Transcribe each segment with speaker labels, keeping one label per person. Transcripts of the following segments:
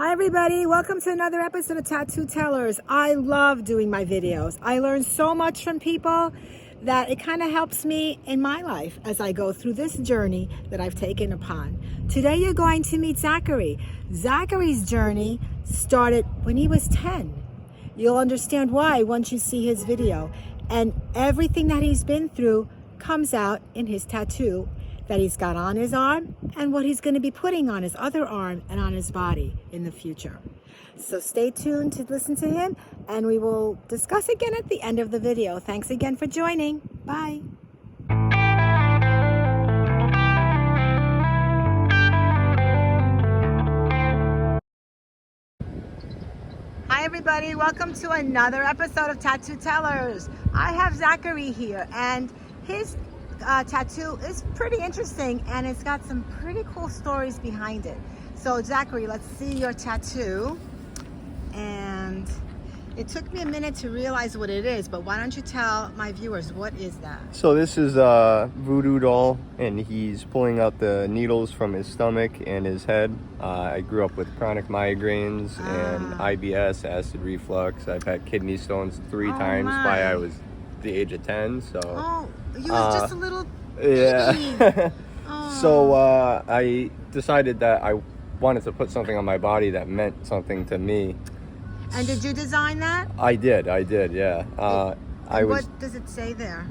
Speaker 1: Hi everybody, welcome to another episode of Tattoo Tellers. I love doing my videos. I learn so much from people that it kind of helps me in my life as I go through this journey that I've taken upon. Today you're going to meet Zachery. Zachery's journey started when he was 10. You'll understand why once you see his video. And everything that he's been through comes out in his tattoo that he's got on his arm and what he's going to be putting on his other arm and on his body in the future. So stay tuned to listen to him, and we will discuss again at the end of the video. Thanks again for joining. Bye. Hi everybody, welcome to another episode of Tattoo Tellers. I have Zachery here, and his tattoo is pretty interesting, and it's got some pretty cool stories behind it. So Zachery, let's see your tattoo. And it took me a minute to realize what it is, but why don't you tell my viewers, what is that?
Speaker 2: So this is a voodoo doll, and he's pulling out the needles from his stomach and his head. I grew up with chronic migraines and IBS, acid reflux. I've had kidney stones 3 times by I was the age of 10. So
Speaker 1: you was just a little
Speaker 2: yeah. So I decided that I wanted to put something on my body that meant something to me.
Speaker 1: And did you design that?
Speaker 2: I did, yeah.
Speaker 1: What does it say there?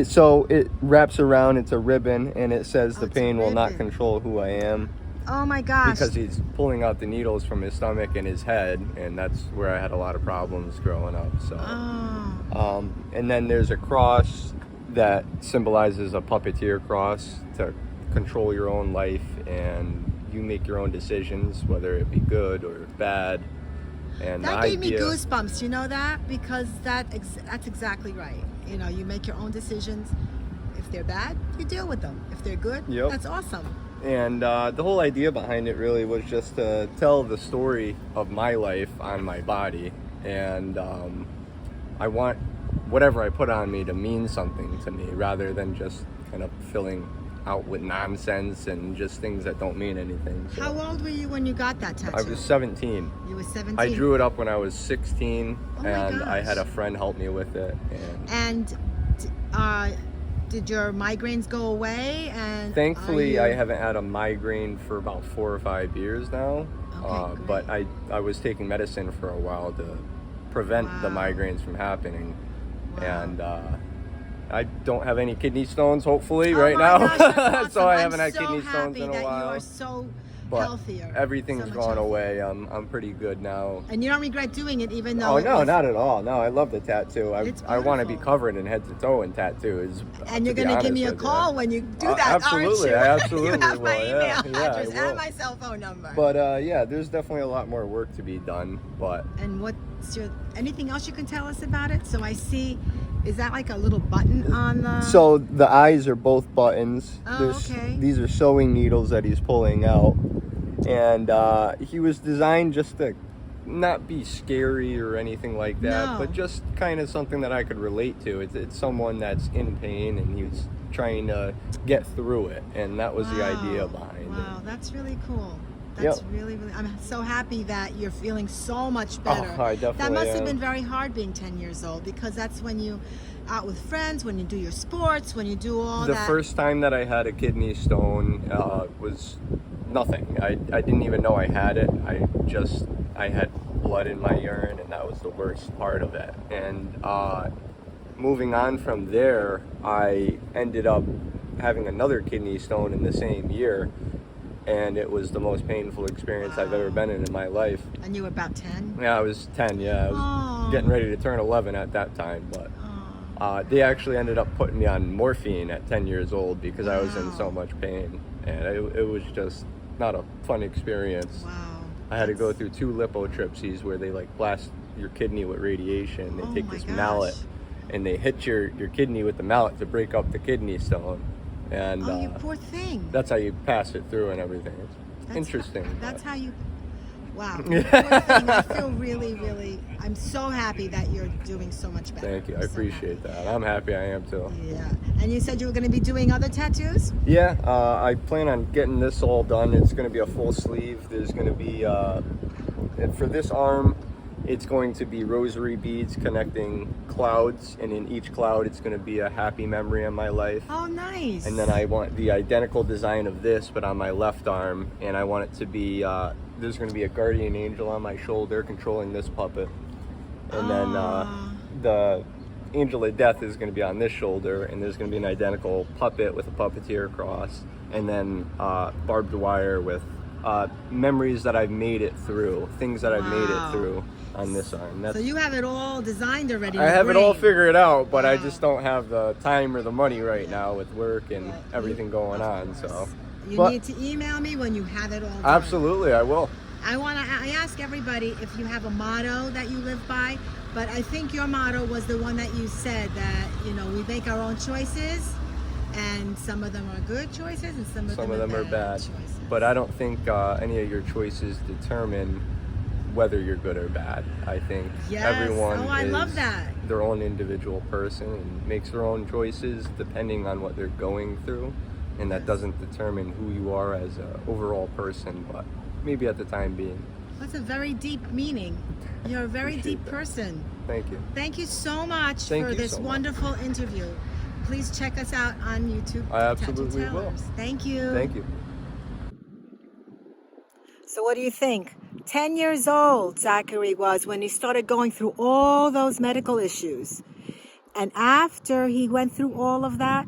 Speaker 2: So it wraps around, it's a ribbon, and it says the pain will not
Speaker 1: ribbon.
Speaker 2: control who I am.
Speaker 1: Oh my gosh.
Speaker 2: Because he's pulling out the needles from his stomach and his head, and that's where I had a lot of problems growing up. So, and then there's a cross that symbolizes a puppeteer cross to control your own life, and you make your own decisions, whether it be good or bad. And
Speaker 1: that gave me goosebumps, you know that? Because that's exactly right. You know, you make your own decisions. If they're bad, you deal with them. If they're good, that's awesome.
Speaker 2: And the whole idea behind it really was just to tell the story of my life on my body. And I want whatever I put on me to mean something to me, rather than just kind of filling out with nonsense and just things that don't mean anything. So,
Speaker 1: how old were you when you got that tattoo?
Speaker 2: I was 17.
Speaker 1: You were 17?
Speaker 2: I drew it up when I was 16,
Speaker 1: and
Speaker 2: I had a friend help me with it.
Speaker 1: And did your migraines go away? And
Speaker 2: thankfully, I haven't had a migraine for about 4 or 5 years now.
Speaker 1: Okay,
Speaker 2: but I was taking medicine for a while to prevent the migraines from happening. And I don't have any kidney stones, hopefully, right now.
Speaker 1: Gosh, that's awesome.
Speaker 2: So I haven't had kidney stones in a while.
Speaker 1: You are so
Speaker 2: but
Speaker 1: healthier.
Speaker 2: Everything's gone away. I'm pretty good now.
Speaker 1: And you don't regret doing it, even though
Speaker 2: not at all. No, I love the tattoo. I want to be covered in head to toe in tattoos.
Speaker 1: And you're going to give me a call when you do that,
Speaker 2: absolutely,
Speaker 1: aren't you?
Speaker 2: I absolutely
Speaker 1: You have my
Speaker 2: will.
Speaker 1: email address and my cell phone number.
Speaker 2: But there's definitely a lot more work to be done.
Speaker 1: And anything else you can tell us about it? So I see, is that like a little button on the...
Speaker 2: So the eyes are both buttons.
Speaker 1: Okay.
Speaker 2: These are sewing needles that he's pulling out. And he was designed just to not be scary or anything like that, but just kind of something that I could relate to. It's someone that's in pain, and he was trying to get through it, and that was the idea behind it.
Speaker 1: Wow, that's really cool. That's really, I'm so happy that you're feeling so much better.
Speaker 2: Oh, I definitely
Speaker 1: That must have
Speaker 2: am.
Speaker 1: been very hard being 10 years old, because that's when you out with friends, when you do your sports, when you do all that.
Speaker 2: The first time that I had a kidney stone was nothing. I didn't even know I had it. I had blood in my urine, and that was the worst part of it. And moving on from there, I ended up having another kidney stone in the same year. And it was the most painful experience I've ever been in my life.
Speaker 1: And you were about 10?
Speaker 2: Yeah, I was 10, I was getting ready to turn 11 at that time. But they actually ended up putting me on morphine at 10 years old because I was in so much pain. And it was just not a fun experience.
Speaker 1: Wow.
Speaker 2: I had to go through 2 lipotripsies where they blast your kidney with radiation. They take this mallet and they hit your kidney with the mallet to break up the kidney stone. And
Speaker 1: you poor thing.
Speaker 2: that's how you pass it through and everything. It's interesting.
Speaker 1: That's how you... Wow. Poor thing. I feel really, I'm so happy that you're doing so much better.
Speaker 2: Thank you. I
Speaker 1: I'm so
Speaker 2: appreciate
Speaker 1: happy.
Speaker 2: that. I'm happy I am too.
Speaker 1: Yeah. And you said you were going to be doing other tattoos?
Speaker 2: Yeah, I plan on getting this all done. It's going to be a full sleeve. There's going to be, for this arm, it's going to be rosary beads connecting clouds, and in each cloud it's going to be a happy memory of my life.
Speaker 1: Oh, nice.
Speaker 2: And then I want the identical design of this, but on my left arm, and I want it to be, there's going to be a guardian angel on my shoulder controlling this puppet. And then the angel of death is going to be on this shoulder, and there's going to be an identical puppet with a puppeteer across, and then barbed wire with memories that I've made it through, things that I've made it through on this arm.
Speaker 1: So you have it all designed already?
Speaker 2: I have it all
Speaker 1: brain.
Speaker 2: figured out, but
Speaker 1: Wow.
Speaker 2: I just don't have the time or the money right now with work and everything going on. So
Speaker 1: You
Speaker 2: but
Speaker 1: need to email me when you have it all done.
Speaker 2: absolutely, I will.
Speaker 1: I ask everybody if you have a motto that you live by, but I think your motto was the one that you said, that, you know, we make our own choices, and some of them are good choices and some of them are bad choices.
Speaker 2: But I don't think any of your choices determine whether you're good or bad. I think
Speaker 1: Yes.
Speaker 2: everyone
Speaker 1: Oh, I
Speaker 2: is
Speaker 1: love that.
Speaker 2: their own individual person and makes their own choices depending on what they're going through, and that doesn't determine who you are as an overall person, but maybe at the time being.
Speaker 1: That's a very deep meaning. You're a very
Speaker 2: Appreciate
Speaker 1: deep
Speaker 2: that.
Speaker 1: person.
Speaker 2: Thank you.
Speaker 1: Thank you so much
Speaker 2: Thank
Speaker 1: for
Speaker 2: you
Speaker 1: this
Speaker 2: so much.
Speaker 1: wonderful interview. Please check us out on YouTube.
Speaker 2: I absolutely
Speaker 1: Tattoo
Speaker 2: will.
Speaker 1: Tellers. Thank you.
Speaker 2: Thank you.
Speaker 1: So what do you think? 10 years old Zachary was when he started going through all those medical issues. And after he went through all of that,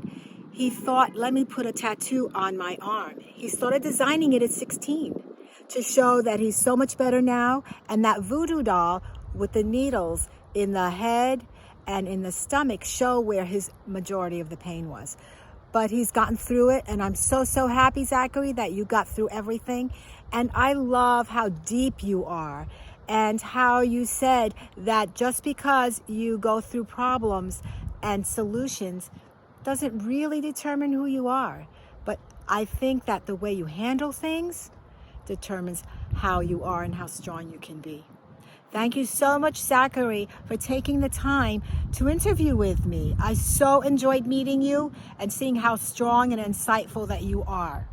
Speaker 1: he thought, let me put a tattoo on my arm. He started designing it at 16 to show that he's so much better now. And that voodoo doll with the needles in the head and in the stomach show where his majority of the pain was. But he's gotten through it, and I'm so happy, Zachary, that you got through everything. And I love how deep you are, and how you said that just because you go through problems and solutions doesn't really determine who you are. But I think that the way you handle things determines how you are and how strong you can be. Thank you so much, Zachery, for taking the time to interview with me. I so enjoyed meeting you and seeing how strong and insightful that you are.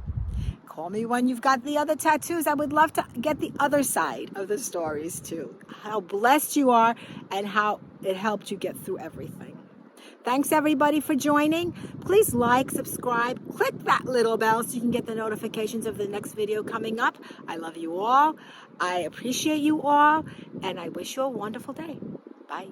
Speaker 1: Call me when you've got the other tattoos. I would love to get the other side of the stories too. How blessed you are and how it helped you get through everything. Thanks everybody for joining. Please like, subscribe, click that little bell so you can get the notifications of the next video coming up. I love you all. I appreciate you all, and I wish you a wonderful day. Bye.